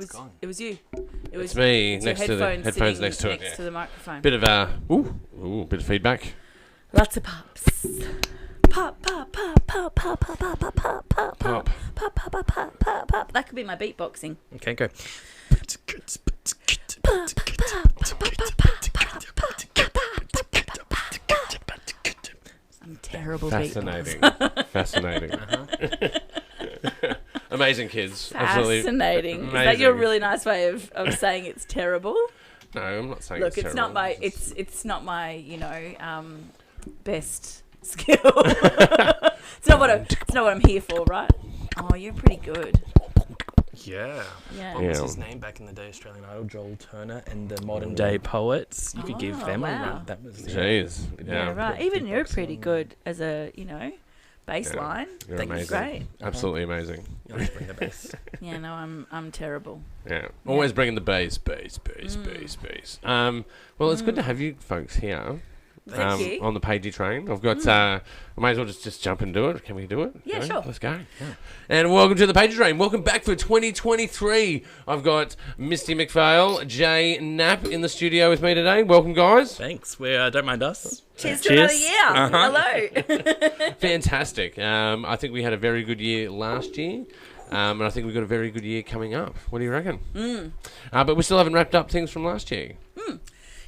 gone. It was you. It's me it's next to the headphones next to it. Next to the microphone. Bit of bit of feedback. Lots of pops. Pop, pop, pop, pop, pop, pop, pop, pop, pop, pop, pop, pop, pop, pop, pop, pop, pop. That could be my beatboxing. Okay, go. I'm terrible Fascinating. Fascinating. Amazing kids. Fascinating. Amazing. Is that your really nice way of saying it's terrible? No, I'm not saying Look, it's terrible. it's not my best skill. It's not what I'm here for, right? Oh, you're pretty good. Yeah. Yeah. What was his name back in the day? Australian Idol, Joel Turner, and the modern day poets. You could give them a run. That was Jeez. Yeah, right. Even you're pretty good as a baseline. You're Think amazing. great. Absolutely amazing. You always bring the best. Yeah, no, I'm terrible. Yeah. Always bringing the bass. Well, it's good to have you folks here. Thank you. On the Pagey train. I've got, I might as well just jump and do it. Can we do it? Yeah, sure. Let's go. Yeah. And welcome to the Pagey train. Welcome back for 2023. I've got Misty McPhail, Jay Knapp in the studio with me today. Welcome, guys. Thanks. We don't mind us. Cheers to another year. Hello. Fantastic. I think we had a very good year last year. And I think we've got a very good year coming up. What do you reckon? But we still haven't wrapped up things from last year.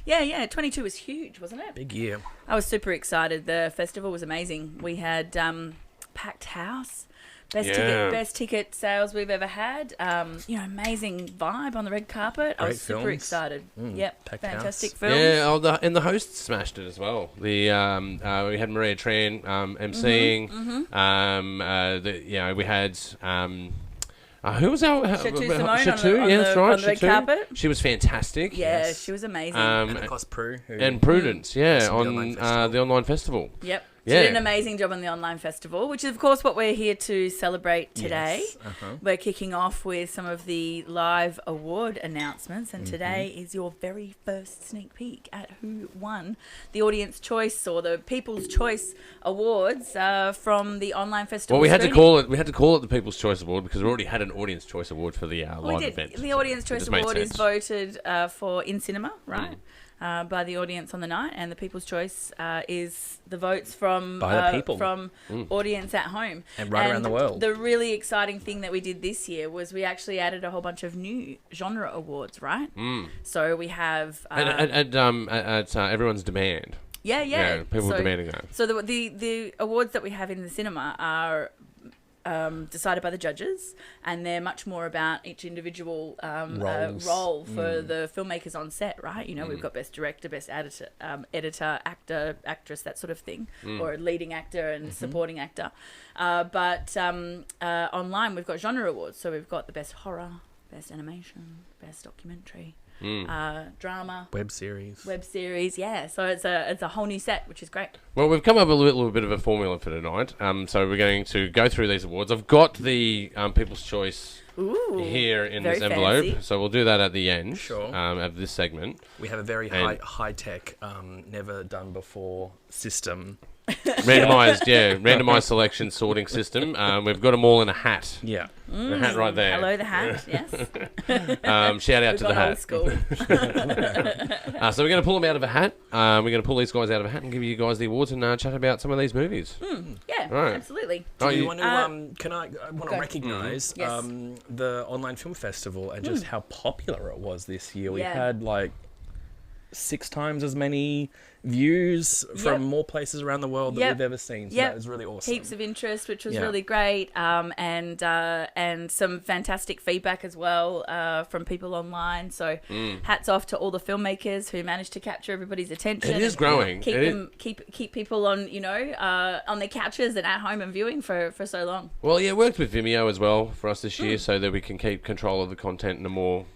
Yeah. 22 was huge, wasn't it? Big year. I was super excited. The festival was amazing. We had packed house, best ticket sales we've ever had. Amazing vibe on the red carpet. I was super excited. Yep, fantastic films. Yeah, and the hosts smashed it as well. We had Maria Tran emceeing. We had. Who was our Shatu, yeah, that's right. On the red carpet. She was fantastic. Yeah, she was amazing. And of course, Prue. And Prudence, on the online festival. Yep. She did an amazing job on the online festival, which is, of course, what we're here to celebrate today. Yes. We're kicking off with some of the live award announcements, and today is your very first sneak peek at who won the Audience Choice or the People's Choice Awards from the online festival. Well, we had to call it the People's Choice Award because we already had an Audience Choice Award for the live event. The Audience Choice Award is voted for in cinema, right? By the audience on the night, and the People's Choice is the votes from by the people from audience at home and around the world. The really exciting thing that we did this year was we actually added a whole bunch of new genre awards, right? So we have at everyone's demand. Yeah. People demanding that. So the awards that we have in the cinema are decided by the judges, and they're much more about each individual role for the filmmakers on set, right? We've got best director, best editor, actor, actress, that sort of thing, or leading actor and supporting actor. But online, we've got genre awards, so we've got the best horror, best animation, best documentary, drama, web series. Yeah. So it's a whole new set, which is great. Well, we've come up with a little bit of a formula for tonight. So we're going to go through these awards. I've got the People's Choice here in this envelope, fancy. So we'll do that at the end. Sure. Of this segment. We have a very high tech, never done before system. Randomized selection sorting system. We've got them all in a hat. Yeah. The hat right there. Hello, the hat. Yes. Shout out to the hat. Old school. So we're going to pull them out of a hat. We're going to pull these guys out of a hat and give you guys the awards and chat about some of these movies. Yeah, right. Absolutely. Do you want to? I want to recognise the online film festival and just how popular it was this year. We had 6 times as many views from more places around the world that we've ever seen. So that was really awesome. Heaps of interest, which was really great, and some fantastic feedback as well from people online. So hats off to all the filmmakers who managed to capture everybody's attention. It is growing. Keep people on on their couches and at home and viewing for so long. Well, yeah, worked with Vimeo as well for us this year, so that we can keep control of the content in a more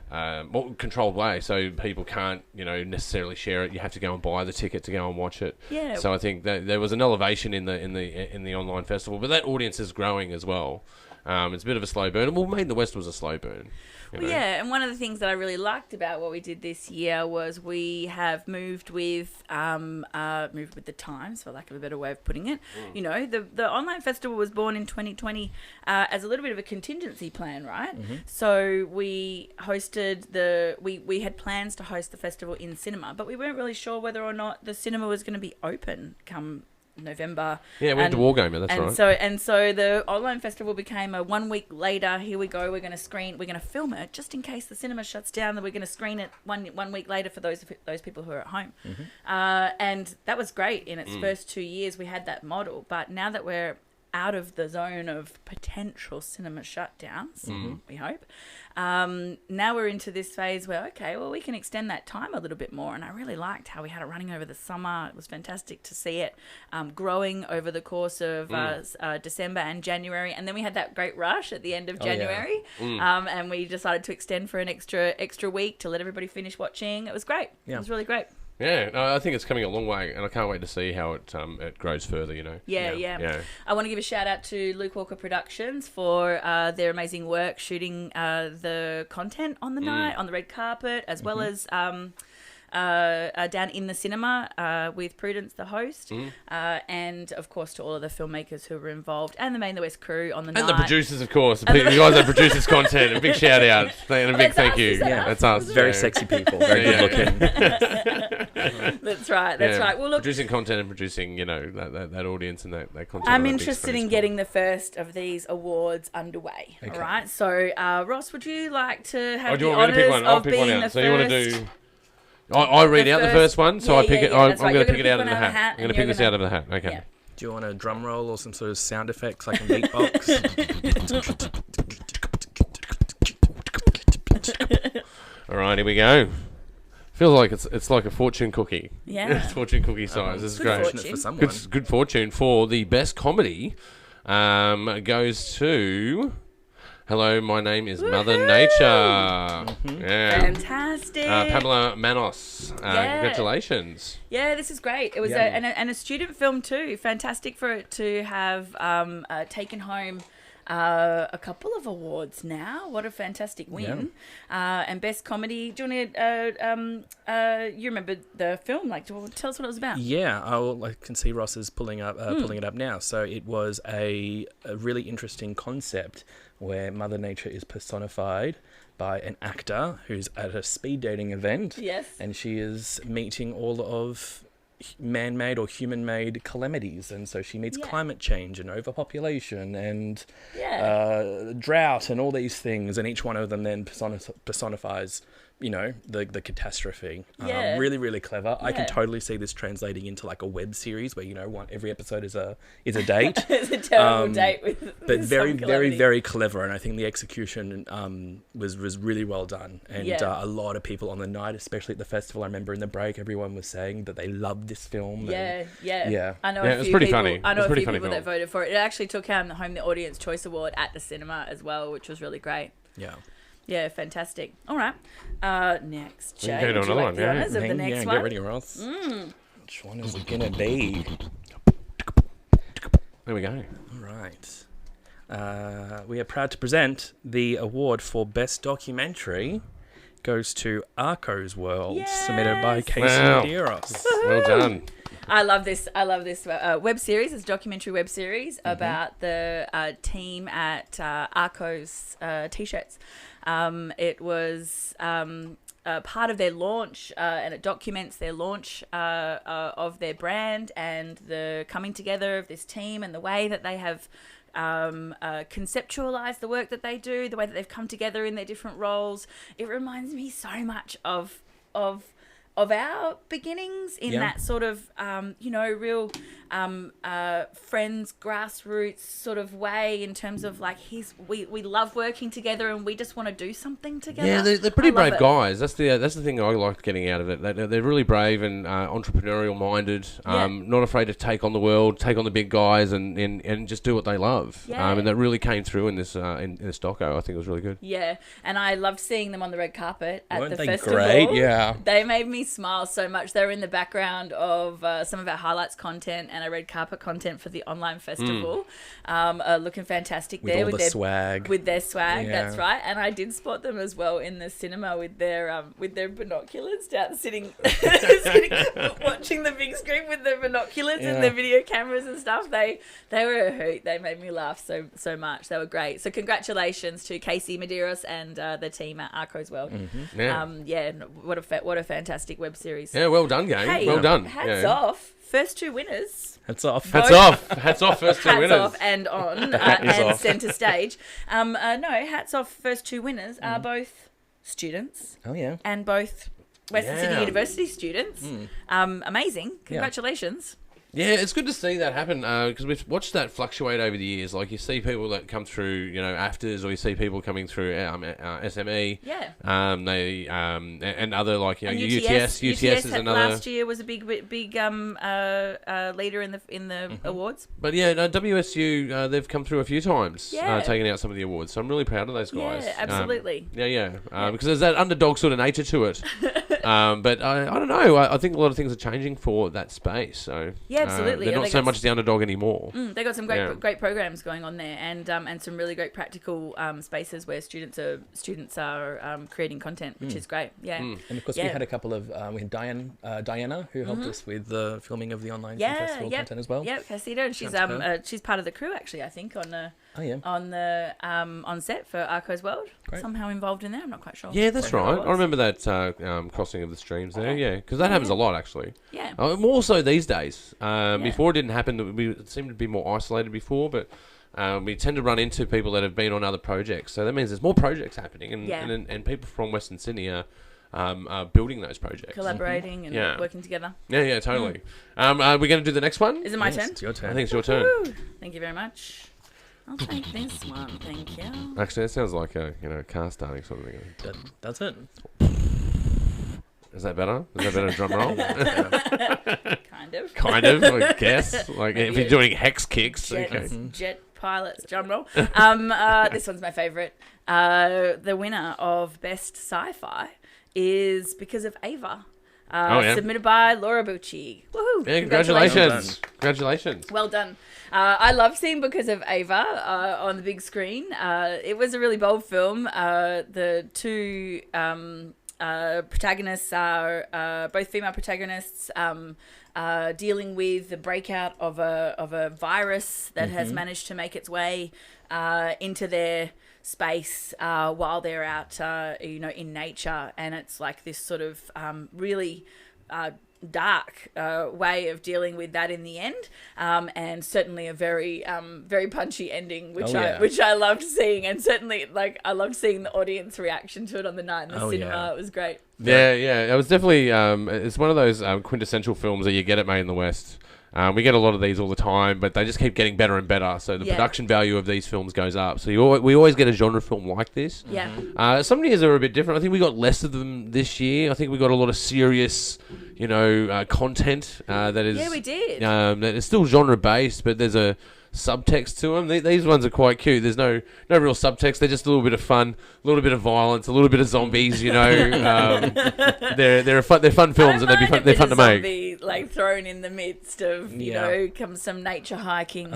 more controlled way, so people can't necessarily share it. You have to go and buy the ticket to go and watch it. Yeah. So I think that there was an elevation in the online festival, but that audience is growing as well. It's a bit of a slow burn. Well, Made in the West was a slow burn. Well, yeah, and one of the things that I really liked about what we did this year was we have moved with the times, for lack of a better way of putting it. You know, the online festival was born in 2020 as a little bit of a contingency plan, right? So we hosted we had plans to host the festival in cinema, but we weren't really sure whether or not the cinema was going to be open come November. Yeah, we went to Wargamer, that's right. And so the online festival became a 1 week later, here we go, we're going to film it, just in case the cinema shuts down, that we're going to screen it one week later for those people who are at home. And that was great. In its first 2 years, we had that model. But now that we're out of the zone of potential cinema shutdowns, we hope, now we're into this phase where, okay, well, we can extend that time a little bit more. And I really liked how we had it running over the summer. It was fantastic to see it growing over the course of December and January. And then we had that great rush at the end of January. And we decided to extend for an extra week to let everybody finish watching. It was great. It was really great. Yeah, no, I think it's coming a long way, and I can't wait to see how it grows further, you know. Yeah. I want to give a shout out to Luke Walker Productions for their amazing work shooting the content on the night, on the red carpet, as well as down in the cinema with Prudence, the host, and of course to all of the filmmakers who were involved, and the Made in the West crew on the night. And the producers, of course. You guys that produce this content. A big shout out and a big thank you. That's us. Very sexy people. Very good looking. That's right. Well, look, producing content and producing, you know, that audience and that content. I'm interested in getting the first of these awards underway. Okay. All right. So, Ross, would you like to have the honours of being the first? So you want to do... I read out the first one, so I pick it. I'm going to pick it out of the hat. I'm going to pick this out of the hat. Okay. Yeah. Do you want a drum roll or some sort of sound effects like a beatbox? All right, here we go. Feels like it's like a fortune cookie. Yeah. It's fortune cookie size. This is great. Fortune for someone. Good fortune for the best comedy. Goes to... Hello, my name is Mother Nature. Yeah. Fantastic. Pamela Manos. Congratulations. Yeah, this is great. It was a student film too. Fantastic for it to have taken home a couple of awards now. What a fantastic win. And best comedy. Do you want to, you remember the film? Like, tell us what it was about. Yeah, I can see Ross is pulling it up now. So it was a really interesting concept where Mother Nature is personified by an actor who's at a speed dating event. Yes. And she is meeting all of man-made or human-made calamities, and so she meets climate change and overpopulation and drought and all these things, and each one of them then personifies, you know, the catastrophe. Really, really clever. I can totally see this translating into like a web series where, you know, every episode is a date. It's a terrible date with very, very, very clever, and I think the execution was really well done. And a lot of people on the night, especially at the festival, I remember in the break, everyone was saying that they loved this film. Yeah. I know it was pretty funny. I know a few people that voted for it. It actually took home the Audience Choice Award at the cinema as well, which was really great. Yeah, fantastic. All right. Next, Jay. Would you like the honours of the next one? Get ready, Ross. Which one is it going to be? There we go. All right. We are proud to present the award for Best Documentary goes to Arco's World, submitted by Casey Medeiros. Well done. I love this web series. It's a documentary web series about the team at Arco's T-shirts. It was part of their launch, and it documents their launch of their brand and the coming together of this team and the way that they have conceptualized the work that they do, the way that they've come together in their different roles. It reminds me so much of our beginnings in that sort of, real friends, grassroots sort of way, in terms of like we love working together and we just want to do something together. Yeah, they're pretty brave guys. That's the thing I liked getting out of it. They're really brave and entrepreneurial minded. Not afraid to take on the world, take on the big guys, and just do what they love. And that really came through in this doco. I think it was really good. Yeah, and I loved seeing them on the red carpet at Weren't the they festival. Great, yeah. They made me smile so much. They were in the background of some of our highlights content and our red carpet content for the online festival. Looking fantastic with there. With their swag. With their swag, that's right. And I did spot them as well in the cinema with their binoculars down, sitting watching the big screen with their binoculars and their video cameras and stuff. They were a hoot. They made me laugh so much. They were great. So congratulations to Casey Medeiros and the team at Arco's World. What a fantastic web series. Yeah, well done, gang. Hey, well done. Hats off. First two winners. Hats off. Hats off. Hats off. First two winners. Hats off and on and centre stage. Hats off. First two winners are both students. Oh yeah. And both Western Sydney University students. Amazing. Congratulations. Yeah, it's good to see that happen because we've watched that fluctuate over the years. Like you see people that come through, AFTRS, or you see people coming through SME. Yeah. And other like and UTS is another. Last year was a big leader in the awards. But WSU they've come through a few times, taking out some of the awards. So I'm really proud of those guys. Yeah, absolutely. Because there's that underdog sort of nature to it. But I don't know. I think a lot of things are changing for that space. So yeah, absolutely. They're not so much the underdog anymore. They got some great programs going on there, and some really great practical spaces where students are creating content, which is great. Yeah, and of course we had a couple of we had Diana who helped us with the filming of the online film festival content as well. Yeah, Casita, and she's part of the crew actually. I think on set for Arco's World. Great. Somehow involved in there. I'm not quite sure. Yeah, that's right. I remember that crossing of the streams there. Yeah, because that happens a lot actually. Yeah. More so these days. Before it didn't happen. We seemed to be more isolated before, but we tend to run into people that have been on other projects. So that means there's more projects happening, and people from Western Sydney are building those projects, collaborating and working together. Yeah, totally. Are we going to do the next one? Is it my turn? It's your turn. I think it's your turn. Woo! Thank you very much. I'll take this one, thank you. Actually, that sounds like a car starting sort of thing. That's it. Is that better? Is that better drum roll? Kind of, I guess. Like if you're doing hex kicks. Jet pilots drum roll. This one's my favourite. The winner of Best Sci-Fi is Because of Ava. Submitted by Laura Bucci. Woohoo! Yeah, congratulations. Congratulations. Well done. I love seeing Because of Ava on the big screen. It was a really bold film. The two protagonists are both female protagonists dealing with the breakout of a virus that has managed to make its way into their space while they're out in nature, and it's like this sort of really dark way of dealing with that in the end, and certainly a very very punchy ending, which I loved seeing, and certainly I loved seeing the audience reaction to it on the night in the cinema. It was great. Yeah, it was definitely it's one of those quintessential films that you get at Made in the West. We get a lot of these all the time, but they just keep getting better and better. So the production value of these films goes up. So we always get a genre film like this. Yeah. Some years are a bit different. I think we got less of them this year. I think we got a lot of serious, content that is. Yeah, we did. That is still genre based, but there's a subtext to them. These ones are quite cute. There's no real subtext. They're just a little bit of fun, a little bit of violence, a little bit of zombies. They're fun films, and they're fun to make. Zombie, like thrown in the midst of comes some nature hiking.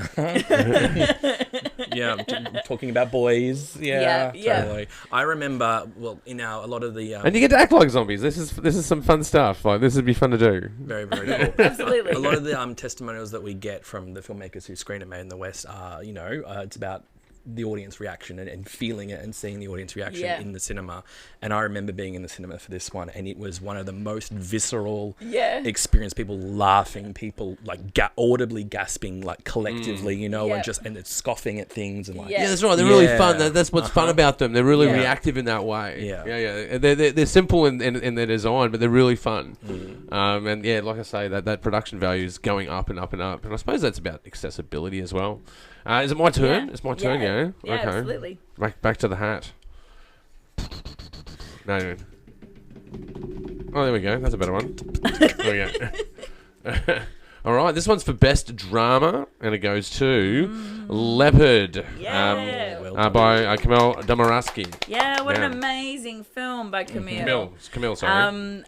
Talking about boys. Yeah. Totally. I remember in a lot of the and you get to act like zombies. This is some fun stuff. Like this would be fun to do. Very very cool. Absolutely. A lot of the testimonials that we get from the filmmakers who screen at Made in the West are it's about the audience reaction and feeling it and seeing the audience reaction in the cinema. And I remember being in the cinema for this one, and it was one of the most visceral experience. People laughing, people like audibly gasping, like collectively, and it's scoffing at things and that's right. They're really fun. That's what's fun about them. They're really reactive in that way. Yeah. They're simple in their design, but they're really fun. And like I say, that production value is going up and up and up. And I suppose that's about accessibility as well. Is it my turn? It's my turn, yeah. Okay. Absolutely. Back to the hat. No. Oh, there we go. That's a better one. There we go. All right, this one's for best drama, and it goes to Leopard. By Kamil Domaraski. Yeah, what an amazing film by Kamil. Kamil, sorry.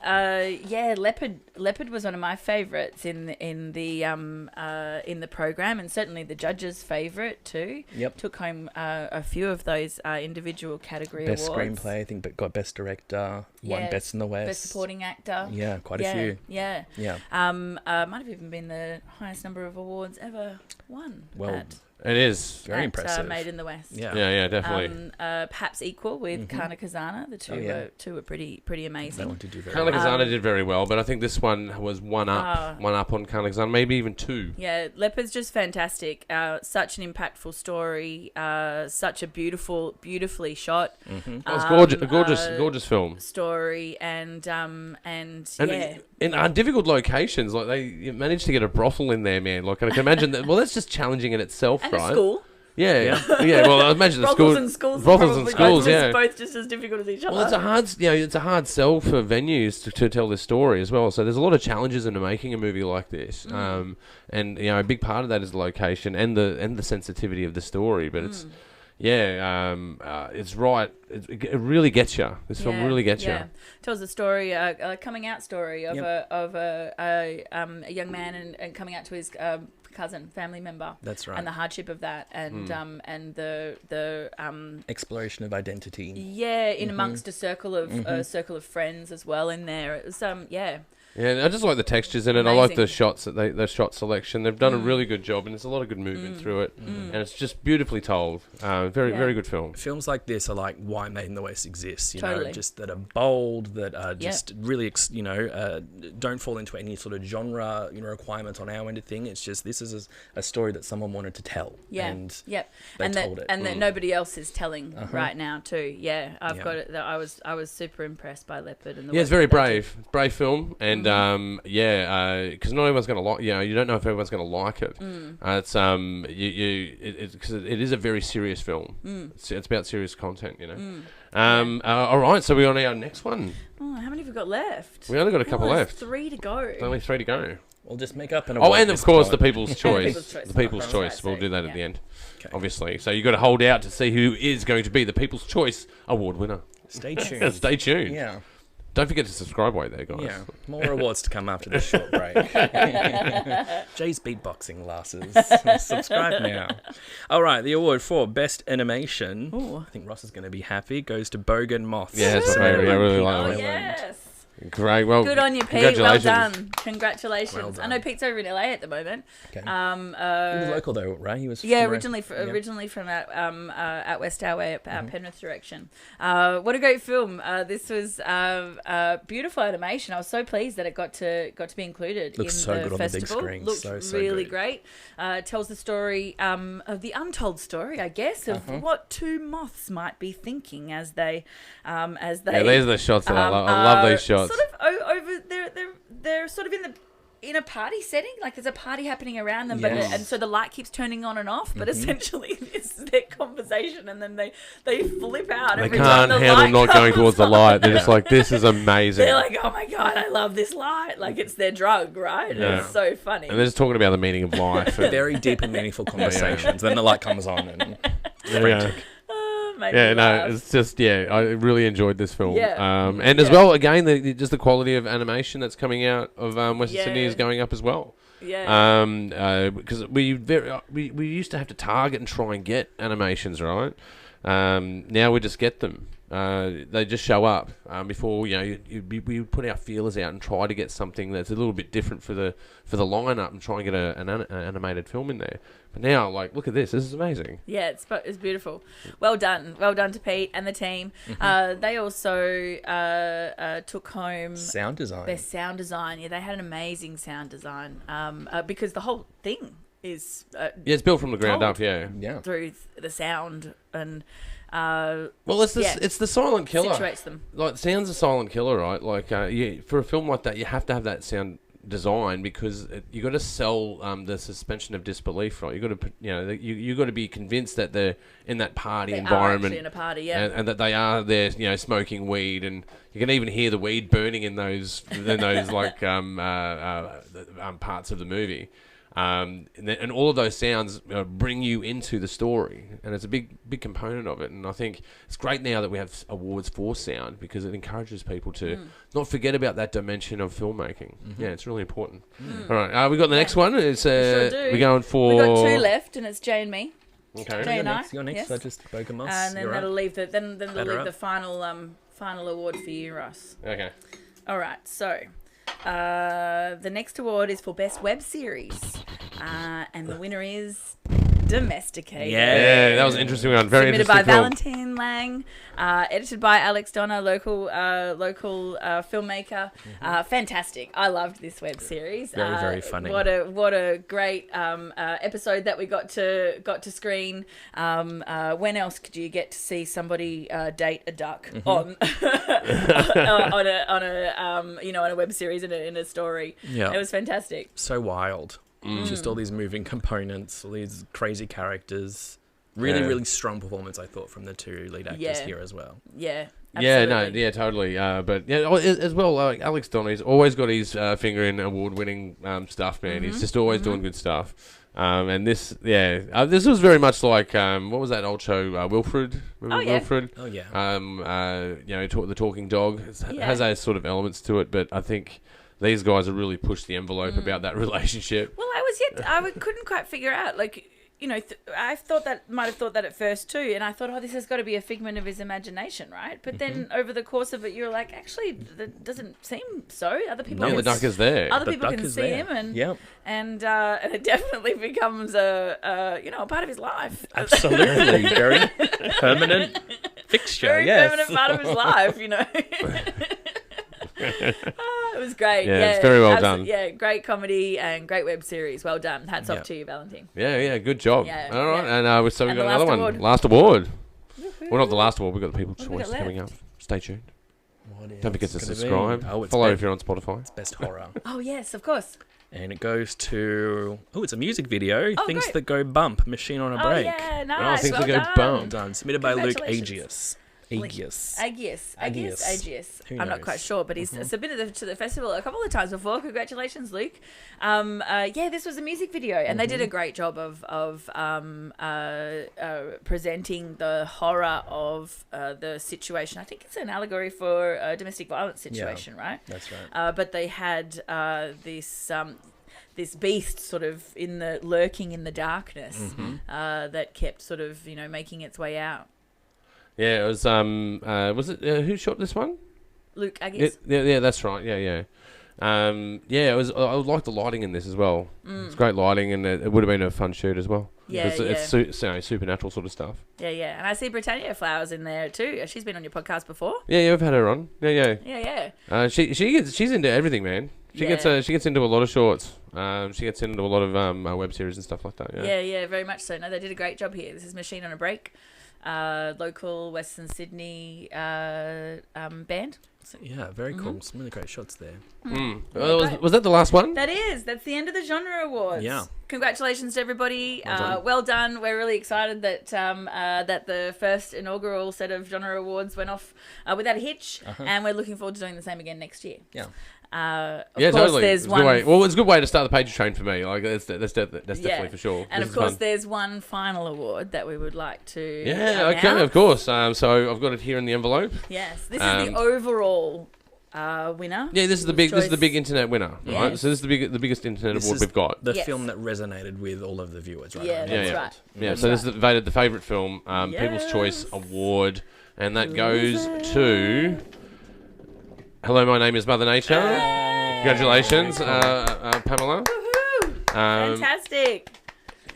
Leopard was one of my favourites in the program, and certainly the judges' favourite too. Yep. Took home a few of those individual category best awards. Screenplay, I think, but got Best Director, won Best in the West. Best Supporting Actor. Yeah, quite a few. Yeah. Might have even been the highest number of awards ever won. Well, it is very impressive. Made in the West. Yeah, definitely. Perhaps equal with Kana Kazana. The two were pretty amazing. That one did do very Kana well. Kazana did very well, but I think this one was one up on Kana Kazana, maybe even two. Yeah, Leopard's just fantastic. Such an impactful story. Such a beautifully shot. It's gorgeous film. Story and in difficult locations, like they managed to get a brothel in there, man. Like I can imagine that. Well, that's just challenging in itself, and right? A school. Yeah. Well, I imagine the brothels and schools. Brothels and schools, both just as difficult as each other. Well, it's a hard sell for venues to tell this story as well. So there's a lot of challenges into making a movie like this. And a big part of that is the location and the sensitivity of the story. But it's. It's right. It really gets you. This film really gets you. Tells a story, a coming out story of a young man and coming out to his cousin, family member. That's right. And the hardship of that, and the exploration of identity. Yeah, in amongst a circle of friends as well in there. It was Yeah, I just like the textures in it. Amazing. I like the shots the shot selection. They've done a really good job, and there's a lot of good movement through it, and it's just beautifully told. Very good film. Films like this are like why Made in the West exists. You Totally. know, just that are bold, that are just really, don't fall into any sort of genre, requirements on our end of thing. It's just this is a story that someone wanted to tell. Yeah. And they told it. And that nobody else is telling right now too. Yeah, I've got it. I was super impressed by Leopard and the it's very brave film, and because not everyone's going to like. You don't know if everyone's going to like it. It's because it is a very serious film. It's about serious content. All right, so we're on our next one. Oh, how many have we got left? We only got a couple left. 3 to go. There's only 3 to go. We'll just make up an award. Oh, and of course the People's Choice. The People's Choice. Right, we'll do that at the end, Okay. obviously. So you got to hold out to see who is going to be the People's Choice Award winner. Stay tuned. Stay tuned. Yeah. Don't forget to subscribe while you're there, guys. Yeah, more awards to come after this short break. Jay's beatboxing glasses. Subscribe now. All right, the award for Best Animation. Ooh. I think Ross is going to be happy. Goes to Bogan Moths. Yeah, it's my favourite. I really like Oh, it. yes. Great. Well, Good on you, Pete. Well done. Congratulations. Well done. I know Pete's over in LA at the moment. Okay. He was local though, right? He was. Originally from out West our way, Penrith direction. What a great film! This was beautiful animation. I was so pleased that it got to be included Looks in so the good festival. on the big screen. Looked So really good. great. Tells the story of the untold story, I guess, of what two moths might be thinking as they. Yeah, these are the shots that I love. I love these shots. Sort of over. They're sort of in a party setting, like there's a party happening around them, Yes. and so the light keeps turning on and off, but essentially it's their conversation, and then they flip out. They every time can't the handle light not going comes towards the on. light. They're just like, this is amazing. They're like, oh my god, I love this light. Like it's their drug, right? Yeah. It's so funny. And they're just talking about the meaning of life. And, Very deep and meaningful conversations. Then the light comes on and frantic. Made me laugh. It's just I really enjoyed this film. Yeah. And as well, again, just the quality of animation that's coming out of Western Sydney is Yeah. going up as well. Yeah. Because we used to have to target and try and get animations, right? Now we just get them. They just show up. Before we would put our feelers out and try to get something that's a little bit different for the lineup and try and get an animated film in there. But now, look at this. This is amazing. Yeah, it's beautiful. Well done to Pete and the team. They also took home Sound design. their sound design. Yeah, they had an amazing sound design. Because the whole thing is It's built from the ground Told. up. Yeah. Yeah. through the sound and Well, it's the silent killer. situates them. Like, sound's a silent killer, right? Like, for a film like that, you have to have that sound design because you got to sell the suspension of disbelief, right? You got to, you got to be convinced that they're in that party environment, in a party, and that they are there, smoking weed, and you can even hear the weed burning in those like parts of the movie. And all of those sounds bring you into the story, and it's a big component of it. And I think it's great now that we have awards for sound because it encourages people to not forget about that dimension of filmmaking. Yeah, it's really important. All right, we got the next one. It's we're going for. We got 2 left, and it's Jay and me. Okay, Jay and I. You're next. So just Bokemus. And then that'll leave the the final award for you, Ross. Okay. All right, so. The next award is for Best Web Series, and the winner is Domesticated. Yeah, that was an interesting one. Very Submitted interesting. By Valentine Lang, edited by Alex Donner, local filmmaker. Fantastic! I loved this web series. Very funny. What a great episode that we got to screen. When else could you get to see somebody date a duck on a web series in a story? Yeah, it was fantastic. So wild. Just all these moving components, all these crazy characters. Really strong performance, I thought, from the 2 lead actors here as well. Yeah. Absolutely. Yeah, totally. But as well, Alex Donner, he's always got his finger in award-winning stuff, man. He's just always doing good stuff. And this was very much like what was that old show, Wilfred? Remember Wilfred? Oh yeah. The Talking Dog has those sort of elements to it, but I think these guys have really pushed the envelope about that relationship. Well, I couldn't quite figure out, like, I might have thought that at first too, and I thought, this has got to be a figment of his imagination, right? But then over the course of it, you're like, actually, that doesn't seem so. Other people, the duck is there. Other people can see him, and it definitely becomes a part of his life. Absolutely, very permanent fixture. Very permanent part of his life, it was great. Yeah, it's very well done. Yeah, great comedy and great web series. Well done. Hats off to you, Valentine. Yeah, good job. Yeah, all right, and so we've got another one. Last award. Well, not the last award. We've got the People's Choice coming up. Stay tuned. Don't forget to subscribe. Follow if you're on Spotify. It's Best Horror. Oh, yes, of course. And it goes to... it's a music video. Things That Go Bump, Machine on a Break. Oh, yeah, nice. Things That Go Bump. Well done. Submitted by Luke Agius. I'm not quite sure, but he's submitted to the festival a couple of times before. Congratulations, Luke. This was a music video, and they did a great job of presenting the horror of the situation. I think it's an allegory for a domestic violence situation, right? That's right. But they had this beast sort of lurking in the darkness that kept sort of making its way out. Yeah, it was it who shot this one? Luke Agius. Yeah, that's right. Yeah. It was. I like the lighting in this as well. It's great lighting, and it would have been a fun shoot as well. It's supernatural sort of stuff. Yeah, and I see Britannia Flowers in there too. She's been on your podcast before. Yeah, we've had her on. Yeah. She's into everything, man. She gets into a lot of shorts. She gets into a lot of web series and stuff like that. Yeah, very much so. No, they did a great job here. This is Machine on a Break. Local Western Sydney band. Yeah, very cool. Some really great shots there. Was that the last one? That's the end of the genre awards. Yeah. Congratulations to everybody. Well done. We're really excited that that the first inaugural set of genre awards went off without a hitch, and we're looking forward to doing the same again next year. Yeah. Of course, totally. There's one. It's a good way to start the page train for me. Like that's definitely for sure. And of course, there's one final award that we would like to. Yeah. Okay. Of course. So I've got it here in the envelope. Yes. This is the overall winner. Yeah. This is the big internet winner. Yes. Right. So this is the biggest internet award we've got. The film that resonated with all of the viewers. Right. Yeah. That's right. Yeah. So this is voted the favourite film, People's Choice Award, and that goes to. Hello, my name is Mother Nature. Congratulations, Pamela. Woohoo! Fantastic.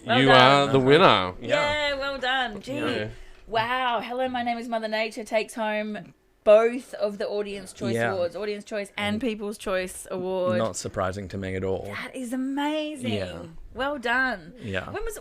Well you done. are the winner. Yeah, well done. Gee. Wow. Hello, my name is Mother Nature takes home both of the Audience Choice Awards, Audience Choice and People's Choice Award. Not surprising to me at all. That is amazing. Yeah. Well done. Yeah. When was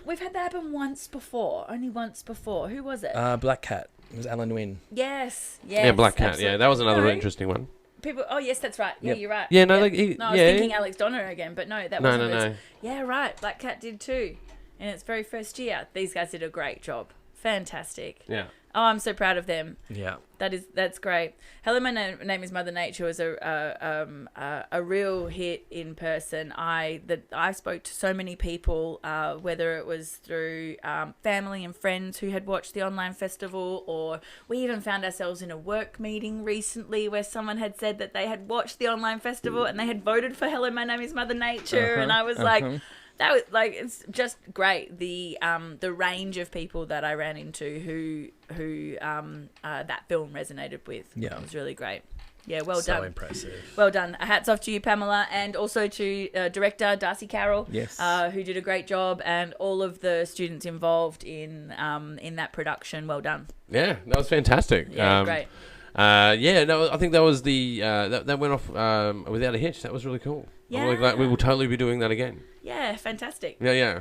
we've had that happen once before, only once before. Who was it? Black Cat. It was Alan Wynn. Yes. Yeah, Black Cat. Absolutely. Yeah, that was another interesting one. people. Oh yes, that's right. Yeah, you're right. Yeah, no, I like, was thinking Alex Donner again, but no, that wasn't. No. Yeah, right. Black Cat did too, in its very first year. These guys did a great job. Fantastic. Yeah. Oh, I'm so proud of them. Yeah. That's great. Hello, my name is Mother Nature was a real hit in person. I spoke to so many people, whether it was through family and friends who had watched the online festival, or we even found ourselves in a work meeting recently where someone had said that they had watched the online festival and they had voted for Hello, my name is Mother Nature, and I was like. That was like, it's just great, the range of people that I ran into who that film resonated with. Yeah, it was really great. Yeah, well done. So impressive. Well done. Hats off to you, Pamela, and also to director Darcy Carroll, yes, who did a great job, and all of the students involved in that production. Well done. Yeah, that was fantastic. Yeah, great. I think that was the that went off without a hitch. That was really cool. Yeah. I'm really glad we will totally be doing that again. Yeah, fantastic. Yeah.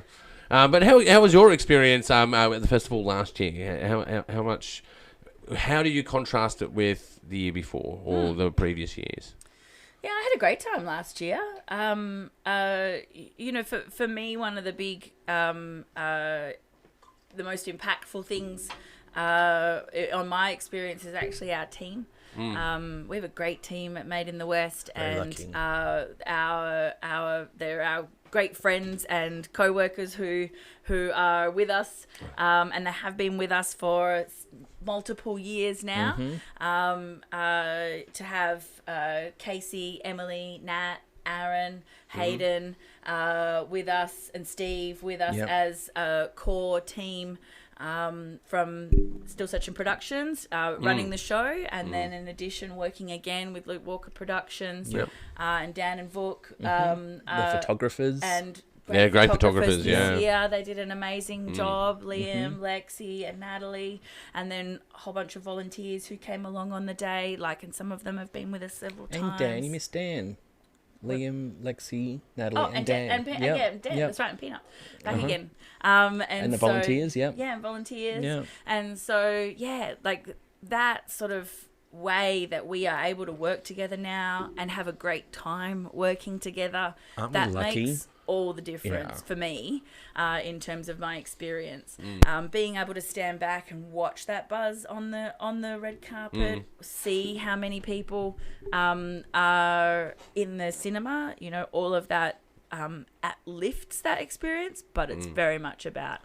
But how was your experience at the festival last year? How do you contrast it with the year before or the previous years? Yeah, I had a great time last year. For me, one of the big, the most impactful things on my experience is actually our team. We have a great team at Made in the West, and they're our great friends and co-workers who are with us, and they have been with us for multiple years now. To have Casey, Emily, Nat, Aaron, Hayden with us, and Steve with us as a core team. From Still Searching Productions, running the show, and then in addition working again with Luke Walker Productions, and Dan and Vuk, the photographers, and great photographers. Yeah, they did an amazing job. Liam, Lexi, and Natalie, and then a whole bunch of volunteers who came along on the day. And some of them have been with us several times. And Dan, you missed Dan. Liam, Lexi, Natalie, and Dan. Dan, that's right, and Peanut. Back again. And the volunteers, Yeah, and volunteers. Yeah. And so, that sort of way that we are able to work together now and have a great time working together, that makes all the difference for me in terms of my experience. Being able to stand back and watch that buzz on the red carpet, see how many people are in the cinema, all of that lifts that experience, but it's very much about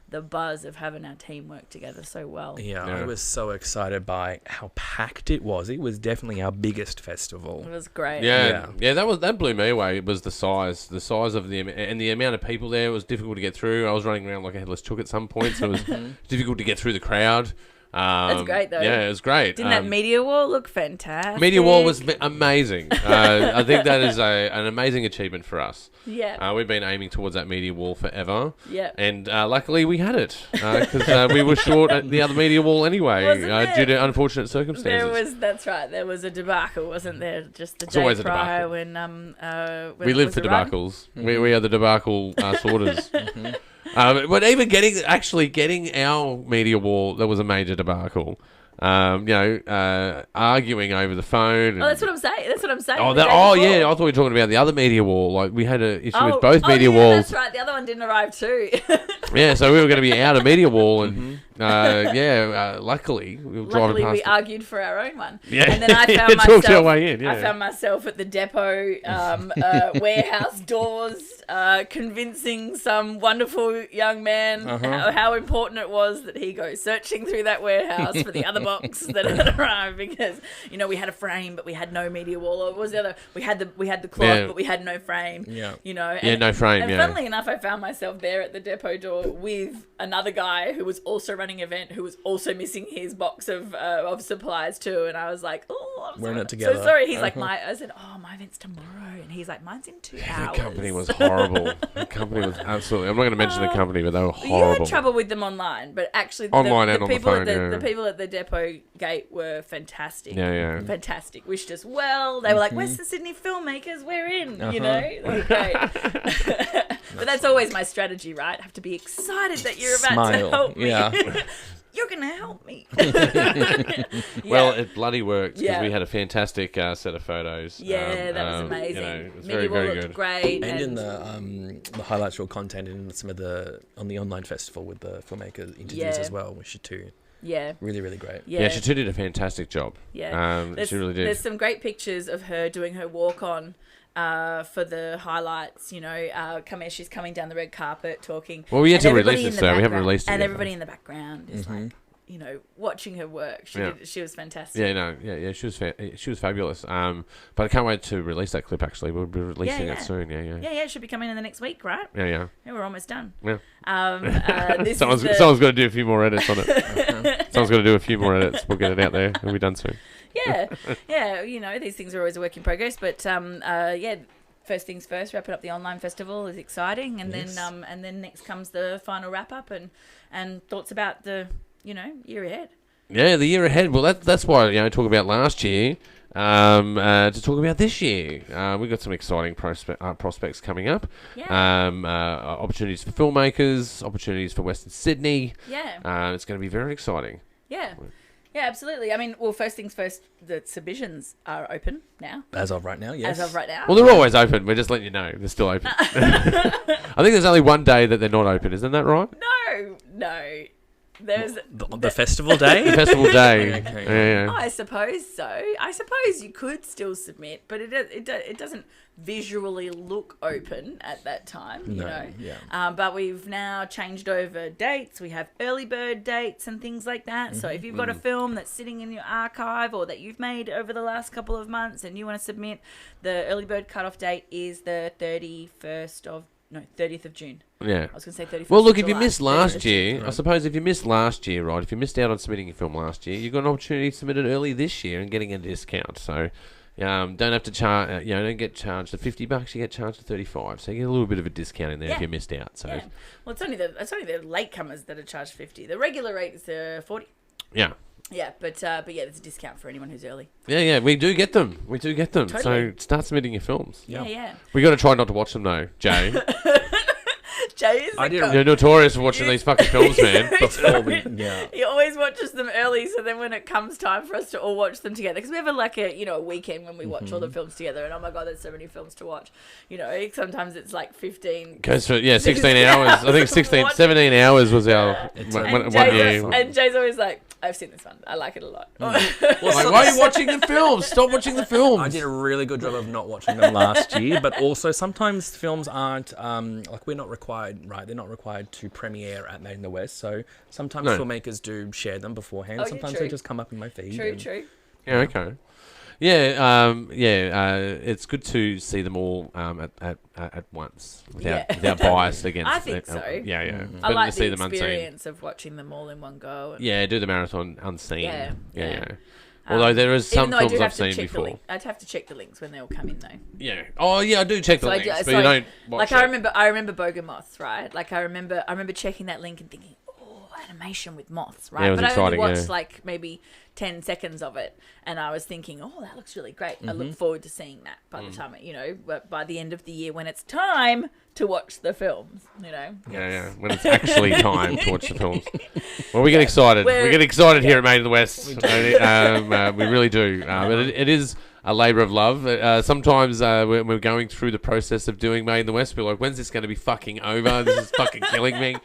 the buzz of having our team work together so well. Yeah, I was so excited by how packed it was. It was definitely our biggest festival. It was great. Yeah. That blew me away. It was the size of the amount of people there. It was difficult to get through. I was running around like a headless chook at some points. So it was difficult to get through the crowd. That's great, though. Yeah, it was great. Didn't that media wall look fantastic? Media wall was amazing. I think that is an amazing achievement for us. Yeah. We've been aiming towards that media wall forever. Yeah. And luckily we had it because we were short at the other media wall anyway due to unfortunate circumstances. That's right. There was a debacle, wasn't there? Just the day prior when we live for debacles. We are the debacle sorters. But even getting our media wall, that was a major debacle. Arguing over the phone. That's what I'm saying. I thought we were talking about the other media wall. Like we had an issue with both media walls. That's right. The other one didn't arrive too. Yeah, so we were going to be out of media wall, and luckily we were driving past. We argued for our own one. Yeah, and then I found talked our way in. Yeah. I found myself at the depot warehouse doors, convincing some wonderful young man how important it was that he go searching through that warehouse for the other box that had arrived, because we had a frame but we had no media wall. Or what was the other? We had the cloth but we had no frame. Yeah. No frame. And funnily enough, I found myself there at the depot door with another guy who was also running an event, who was also missing his box of supplies too. And I was like, we're in it together. So sorry. He's like, I said, my event's tomorrow, and he's like, mine's in 2 hours. The company was horrible. The company was absolutely. I'm not going to mention the company, but they were horrible. You had trouble with them online, but actually, online the and on the phone. The people at the depot gate were fantastic. Yeah. Fantastic. Wished us well. They were like, Western Sydney filmmakers, we're in. They were great. But that's always my strategy, right? I have to be excited that you're about to help me. Yeah. you're going to help me. Well, it bloody worked because we had a fantastic set of photos. Yeah, that was amazing. It was Minnie very, Wall very looked good. great. And in the highlights reel content and some of on the online festival with the filmmaker interviews as well, which are too. Yeah. Really, really great. Yeah, she too did a fantastic job. Yeah. She really did. There's some great pictures of her doing her walk on for the highlights, she's coming down the red carpet talking. Well, we had to release it, so we haven't released it and yet, everybody in the background is like, watching her work. She was fantastic. She was fabulous. But I can't wait to release that clip. Actually, we'll be releasing it soon. It should be coming in the next week, right? Yeah, we're almost done. Someone's got to do a few more edits on it. Someone's got to do a few more edits. We'll get it out there. It'll be done soon. These things are always a work in progress, but first things first, wrapping up the online festival is exciting, and then next comes the final wrap up and thoughts about the year ahead. Yeah, the year ahead. Well, that's why talk about last year. To talk about this year, we've got some exciting prospects coming up. Opportunities for filmmakers, opportunities for Western Sydney. It's going to be very exciting. Yeah, absolutely. I mean, well, first things first, the submissions are open now. As of right now, yes. As of right now. Well, they're always open. We're just letting you know. They're still open. I think there's only one day that they're not open. Isn't that right? No. There's the festival day? The festival day. Okay. Yeah. I suppose so. I suppose you could still submit, but it doesn't visually look open at that time, but we've now changed over dates. We have early bird dates and things like that. So if you've got a film that's sitting in your archive or that you've made over the last couple of months and you want to submit, the early bird cutoff date is the 30th of June. Yeah. I was going to say 31st. Well, look, if July, you missed last year, right. I suppose if you missed last year, right, if you missed out on submitting your film last year, you've got an opportunity to submit it early this year and getting a discount. So don't have to charge, don't get charged the $50, you get charged the $35. So you get a little bit of a discount in there if you missed out. So well, it's only the latecomers that are charged $50. The regular rate is $40. Yeah. Yeah, but there's a discount for anyone who's early. Yeah, we do get them. Totally. So start submitting your films. Yeah. We got to try not to watch them though, Jay. Jay is You're notorious for watching these fucking films, man. He always watches them early, so then when it comes time for us to all watch them together, because we have a weekend when we watch all the films together, and oh my god, there's so many films to watch. Sometimes it's like 15. Goes for 16 hours. I think 17 hours was our one year. And Jay's always like, I've seen this one. I like it a lot. Why are you watching the films? Stop watching the films. I did a really good job of not watching them last year, but also sometimes films aren't we're not required, right? They're not required to premiere at Made in the West, so sometimes filmmakers do share them beforehand. Sometimes they just come up in my feed. True. Yeah, okay. It's good to see them all at once without bias against. I think so. Mm-hmm. I like the experience of watching them all in one go. Do the marathon unseen. Yeah. Although there is some films I've seen before. I'd have to check the links when they all come in, though. Yeah. Oh, yeah, I do check the links, but you don't watch it. I remember Bogan Moths, right? Like, I remember checking that link and thinking, oh, animation with moths, right? Yeah, it was exciting, I only watched, maybe 10 seconds of it, and I was thinking, oh, that looks really great. I look forward to seeing that by the time, but by the end of the year when it's time to watch the films, Yeah, when it's actually time to watch the films. Well, we get excited. We get excited here at Made in the West. We really do. It is a labour of love. Sometimes when we're going through the process of doing Made in the West, we're like, when's this going to be fucking over? This is fucking killing me.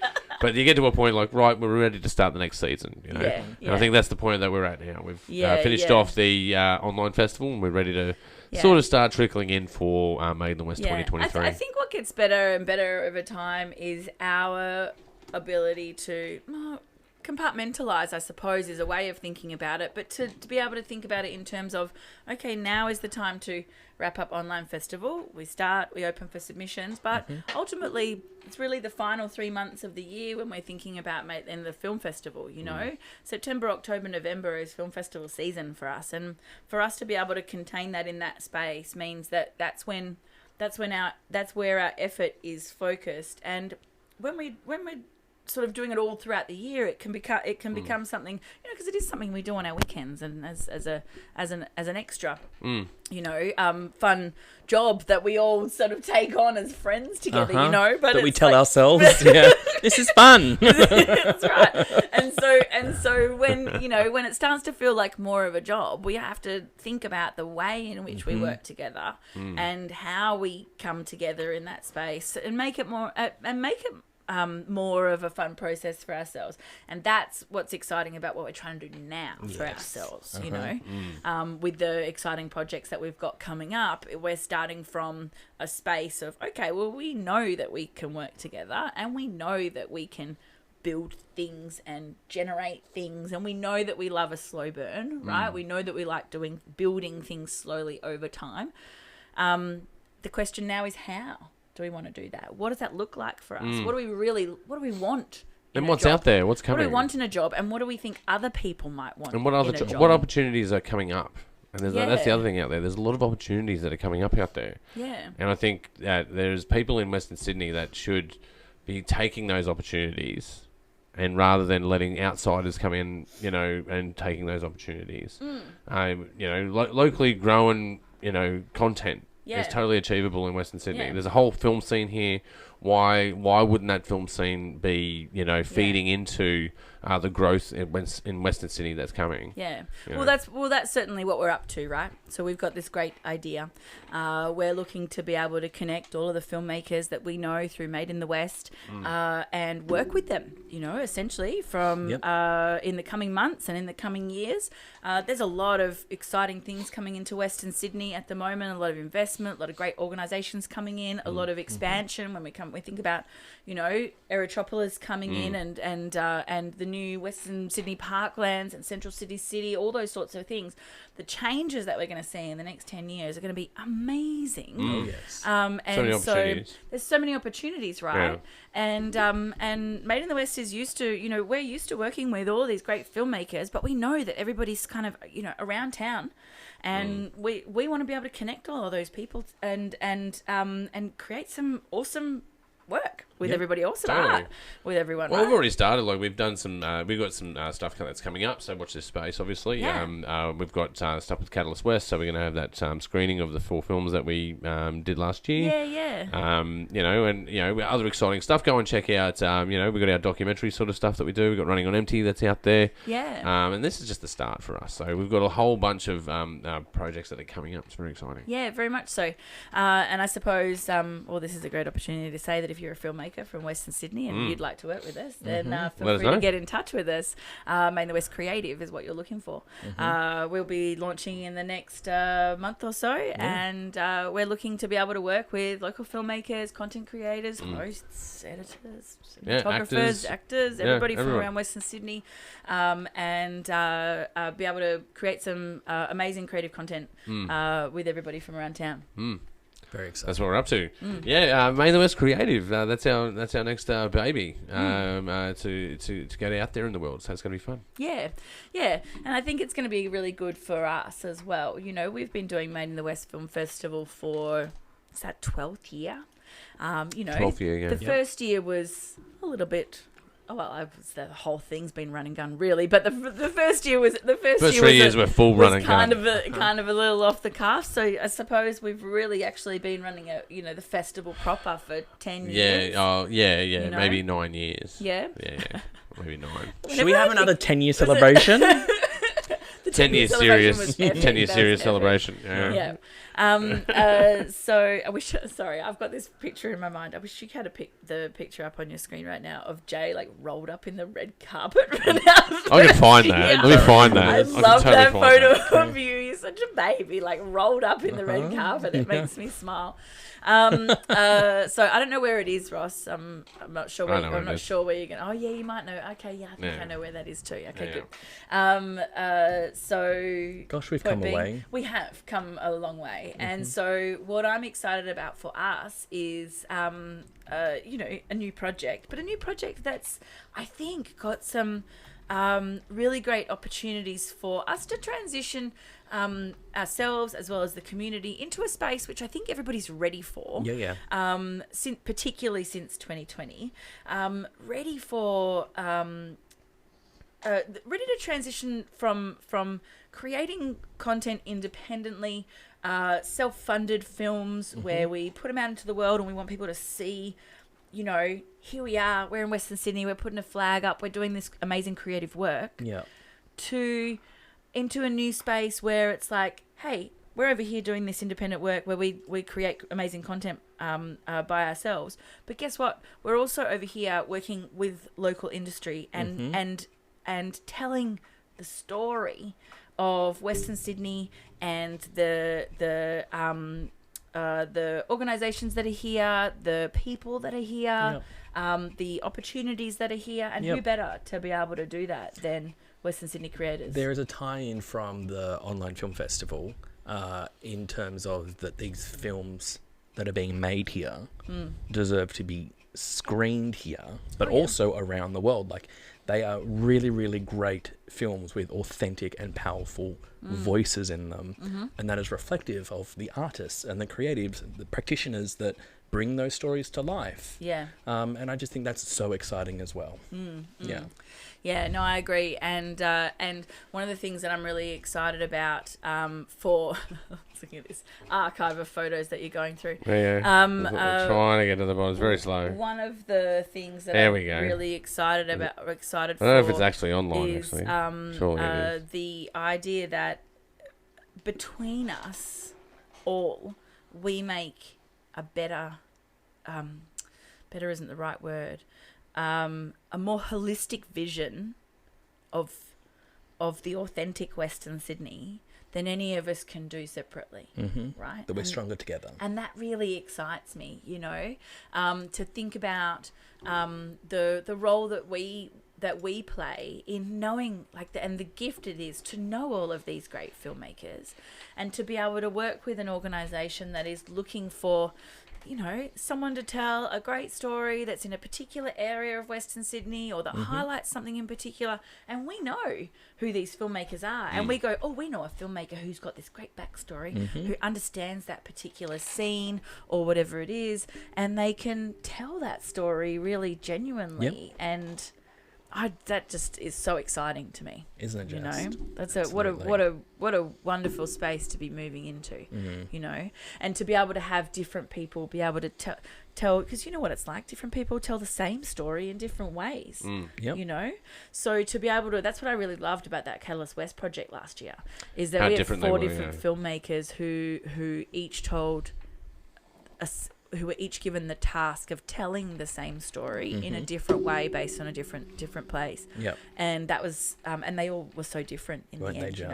But you get to a point like, right, we're ready to start the next season. And I think that's the point that we're at now. We've finished off the online festival, and we're ready to sort of start trickling in for Made in the West 2023. I think what gets better and better over time is our ability to compartmentalize, I suppose, is a way of thinking about it, but to be able to think about it in terms of, okay, now is the time to wrap up online festival. We open for submissions, but ultimately it's really the final 3 months of the year when we're thinking about in the film festival, September, October, November is film festival season for us, and for us to be able to contain that in that space means that that's where our effort is focused. And when we're sort of doing it all throughout the year, it can become something, because it is something we do on our weekends and as an extra, fun job that we all sort of take on as friends together, but that we tell ourselves, this is fun. That's right. And so when it starts to feel like more of a job, we have to think about the way in which we work together and how we come together in that space and make it more more of a fun process for ourselves. And that's what's exciting about what we're trying to do now for ourselves, with the exciting projects that we've got coming up. We're starting from a space of, okay, well, we know that we can work together and we know that we can build things and generate things, and we know that we love a slow burn, right? We know that we like building things slowly over time. The question now is, how do we want to do that? What does that look like for us? What do we want? And what's out there? What's coming? What do we want in a job? And what do we think other people might want? And what opportunities are coming up? And that's the other thing out there. There's a lot of opportunities that are coming up out there. Yeah. And I think that there's people in Western Sydney that should be taking those opportunities, and rather than letting outsiders come in, and taking those opportunities, locally grown, content is totally achievable in Western Sydney. Yeah. There's a whole film scene here. Why wouldn't that film scene be, feeding into the growth in Western Sydney that's coming? Yeah. That's certainly what we're up to, right? So we've got this great idea. We're looking to be able to connect all of the filmmakers that we know through Made in the West and work with them, essentially from in the coming months and in the coming years. There's a lot of exciting things coming into Western Sydney at the moment, a lot of investment, a lot of great organisations coming in, a lot of expansion when we think about, Aerotropolis coming in and the new Western Sydney Parklands and Central City, all those sorts of things. The changes that we're going to see in the next 10 years are going to be amazing. Oh, yes. And there's so many opportunities, right? Yeah. And Made in the West is used to, we're used to working with all these great filmmakers, but we know that everybody's kind of, around town. And we want to be able to connect all of those people and create some awesome work with everybody else, with everyone. Well, we've already started. Like we've done some, we've got some stuff that's coming up. So watch this space, obviously. Yeah. We've got stuff with Catalyst West. So we're going to have that screening of the 4 films that we did last year. Yeah. Other exciting stuff. Go and check out. We've got our documentary sort of stuff that we do. We've got Running on Empty that's out there. Yeah. And this is just the start for us. So we've got a whole bunch of projects that are coming up. It's very exciting. Yeah, very much so. And I suppose, this is a great opportunity to say that if you're a filmmaker from Western Sydney and you'd like to work with us, then feel free to get in touch with us. Made in the West Creative is what you're looking for. We'll be launching in the next month or so, and we're looking to be able to work with local filmmakers, content creators, hosts, editors, cinematographers, actors, everybody from around Western Sydney, and be able to create some amazing creative content with everybody from around town. Very exciting. That's what we're up to. Yeah, Made in the West Creative. That's our next baby to get out there in the world. So it's going to be fun. Yeah, and I think it's going to be really good for us as well. We've been doing Made in the West Film Festival for 12th year. 12th year. Yeah. The first year was a little bit. The whole thing's been run and gun, really. But the first year was first 3 years were full run and gun. Kind of a little off the cuff. So I suppose we've really actually been running the festival proper for 10 years. Yeah. Maybe 9 years. Yeah. Yeah. Maybe 9. Should we have another 10-year celebration? 10-year serious 10-year serious celebration. Yeah. So I wish. Sorry, I've got this picture in my mind. I wish you had the picture up on your screen right now of Jay rolled up in the red carpet. I can find that. Let me find that. I love that photo of you. You're such a baby, rolled up in the red carpet. It makes me smile. So I don't know where it is, Ross. I'm not sure. I'm not sure where you're going. Oh yeah, you might know. Okay, yeah, I think I know where that is too. Okay, good. So gosh, we've come a way. We have come a long way. And so what I'm excited about for us is, a new project, but a new project that's, I think, got some really great opportunities for us to transition ourselves as well as the community into a space which I think everybody's ready for. Particularly since 2020, ready to transition from creating content independently, self-funded films where we put them out into the world and we want people to see, you know, here we are, we're in Western Sydney, we're putting a flag up, we're doing this amazing creative work, to into a new space where it's like, hey, we're over here doing this independent work where we create amazing content by ourselves. But guess what? We're also over here working with local industry and telling the story of Western Sydney and the organisations that are here, the people that are here, the opportunities that are here, and who better to be able to do that than Western Sydney creators? There is a tie-in from the online film festival in terms of that these films that are being made here deserve to be screened here, but also around the world. Like, they are really, really great films with authentic and powerful voices in them. And that is reflective of the artists and the creatives, the practitioners that bring those stories to life. And I just think that's so exciting as well. Yeah, no, I agree. And one of the things that I'm really excited about for looking at this archive of photos that you're going through. We're trying to get to the bottom. It's very slow. One of the things that I'm really excited for. I don't know if it's actually online. Is, Surely it is. The idea that between us all, we make a better. Better isn't the right word. A more holistic vision of the authentic Western Sydney than any of us can do separately, right? That we're stronger together. And that really excites me, you know, to think about the role that we play in knowing, like, and the gift it is to know all of these great filmmakers and to be able to work with an organisation that is looking for, you know, someone to tell a great story that's in a particular area of Western Sydney or that highlights something in particular. And we know who these filmmakers are. And we go, oh, we know a filmmaker who's got this great backstory, who understands that particular scene or whatever it is. And they can tell that story really genuinely. And that just is so exciting to me. Isn't it just? You know, that's what a wonderful space to be moving into, you know, and to be able to have different people be able to tell, because you know what it's like, different people tell the same story in different ways, you know, so to be able to, that's what I really loved about that Catalyst West project last year, is that we had 4 different filmmakers who each told us, who were each given the task of telling the same story in a different way based on a different place. And that was and they all were so different in the end.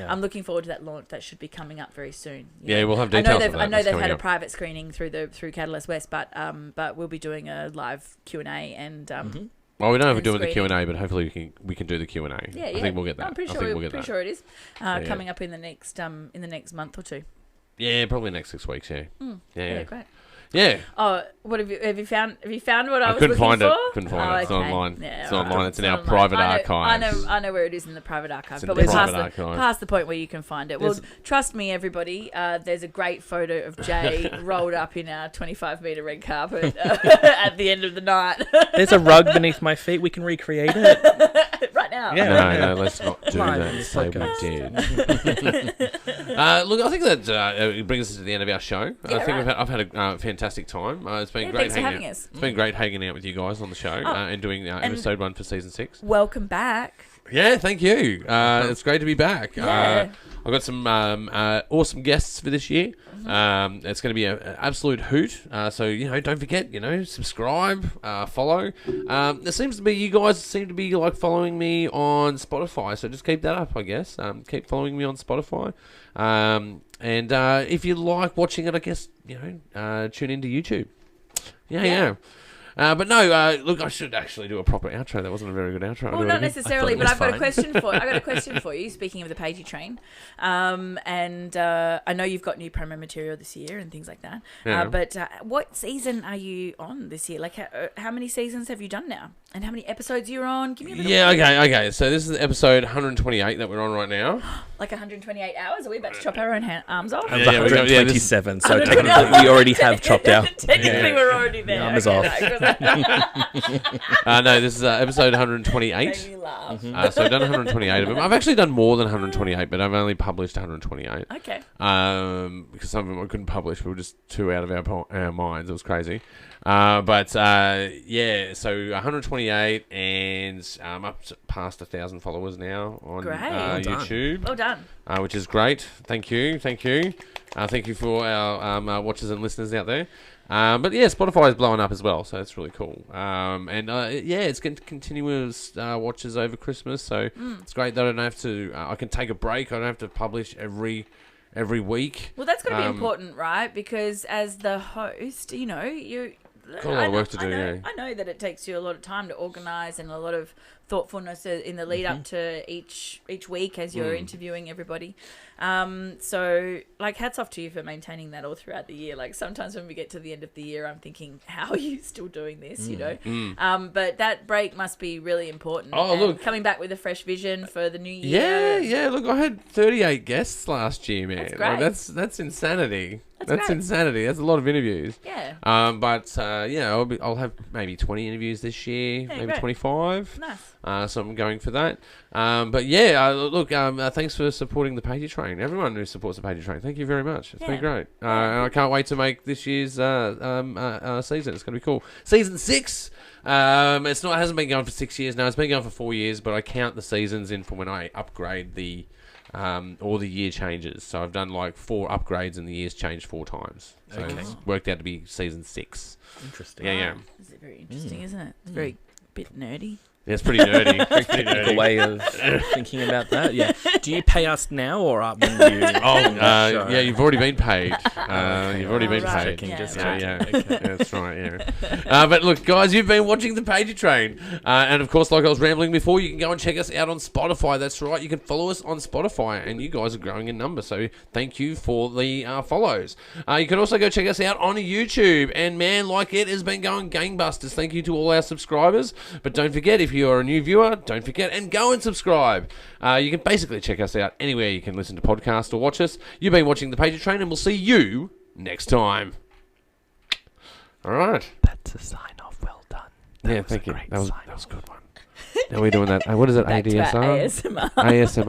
I'm looking forward to that launch. That should be coming up very soon. We'll have details. I know they've had a private screening through Catalyst West, but we'll be doing a live Q&A and. Well, we don't have to do the Q&A, but hopefully we can do the Q&A. I think we'll get that. I'm pretty sure it is coming up in the next month or two. Yeah, probably next 6 weeks. Yeah, great. Yeah. Oh, what have you found? Have you found what I was couldn't looking find for? it. Couldn't find it. It's not online. Yeah, it's not online. It's in our private archives. I know where it is in the private archive, but we're past the point where you can find it. Well, trust me, everybody. There's a great photo of Jay rolled up in our 25-meter red carpet at the end of the night. There's a rug beneath my feet. We can recreate it right now. Yeah. No, let's not do that. Say we did. Look, I think that it brings us to the end of our show. I think I've had a fantastic time. It's been great hanging out. It's been great hanging out with you guys on the show and doing episode 1 for season 6. Welcome back. Yeah, thank you. It's great to be back. I've got some awesome guests for this year. It's going to be an absolute hoot. So, you know, don't forget, you know, subscribe, follow. There seems to be, you guys seem to be like following me on Spotify. So just keep that up, I guess. Keep following me on Spotify. And if you like watching it, I guess, you know, tune into YouTube. Yeah. But no, look, I should actually do a proper outro. That wasn't a very good outro. Well, not necessarily, but I've got a question for you. Speaking of the Pagey train, and I know you've got new promo material this year and things like that. But what season are you on this year? Like, how many seasons have you done now? and how many episodes you're on. Give me a little okay. So this is episode 128 that we're on right now. Like 128 hours? Are we about to chop our own arms off? It was 127, so technically we already have chopped out. Technically we're already there. The arm is off. No, this is episode 128. Made me laugh. So I've done 128 of them. I've actually done more than 128, but I've only published 128. Okay. Because some of them I couldn't publish. We were just too out of our minds. It was crazy. So 128, and I'm up past 1,000 followers now on YouTube. Well done. Which is great. Thank you. Thank you for our watchers and listeners out there. But yeah, Spotify is blowing up as well, so it's really cool. It's continuous watches over Christmas, so it's great that I don't have to. I can take a break. I don't have to publish every week. Well, that's got to be important, right? Because as the host, you got a lot of work to do. I know that it takes you a lot of time to organise and a lot of thoughtfulness in the lead up to each week as you're interviewing everybody. So hats off to you for maintaining that all throughout the year. Like sometimes when we get to the end of the year, I'm thinking, how are you still doing this? But that break must be really important. Look, coming back with a fresh vision for the new year. Yeah. Look, I had 38 guests last year, man. That's great. That's insanity. That's great. insanity. That's a lot of interviews. Yeah. I'll have maybe 20 interviews this year, maybe great. 25. Nice. So I'm going for that. Thanks for supporting the Pagey Train. Everyone who supports the Pagey Train, thank you very much. It's been great. And I can't wait to make this year's season. It's going to be cool. Season 6. It hasn't been going for 6 years now. It's been going for 4 years, but I count the seasons in from when I upgrade all the year changes. So I've done 4 upgrades and the year's changed 4 times. So it's worked out to be season 6. Interesting. Yeah. This is very interesting, isn't it? It's very bit nerdy. Yeah, it's pretty nerdy. The way of thinking about that. Yeah. Do you pay us now or when you? You've already been paid. You've already been paid. Checking. That's right. Yeah. But look, guys, you've been watching the Pagey Train, and of course, like I was rambling before, you can go and check us out on Spotify. That's right. You can follow us on Spotify, and you guys are growing in numbers. So thank you for the follows. You can also go check us out on YouTube, and man, it has been going gangbusters. Thank you to all our subscribers. But don't forget, if you are a new viewer, don't forget and go and subscribe. You can basically check us out anywhere you can listen to podcasts or watch us. You've been watching the Pagey Train, and we'll see you next time. All right. That's a sign off. Well done. Thank you. That was a good one. Now we're doing that. What is it? Back to our ASMR. ASMR.